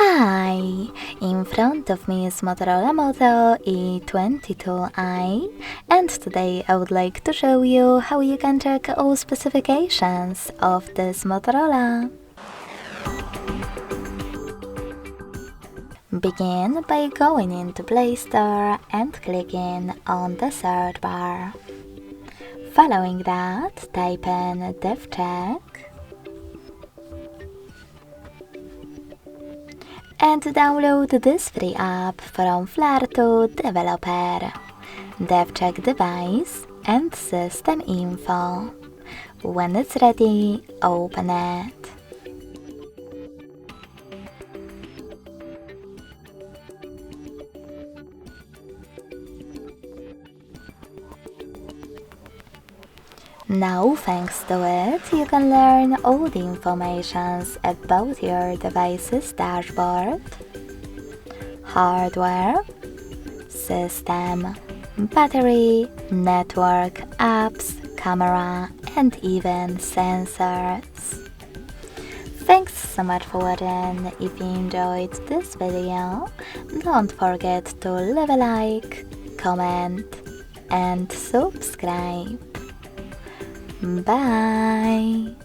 Hi! In front of me is Motorola Moto E22i, and today I would like to show you how you can check all specifications of this Motorola. Begin by going into Play Store and clicking on the search bar. Following that, type in DevCheck and download this free app from Flare2 developer. DevCheck device and system info. When it's ready, open it. Now, thanks to it, you can learn all the information about your device's dashboard, hardware, system, battery, network, apps, camera, and even sensors. Thanks so much for watching. If you enjoyed this video, don't forget to leave a like, comment, and subscribe. Bye!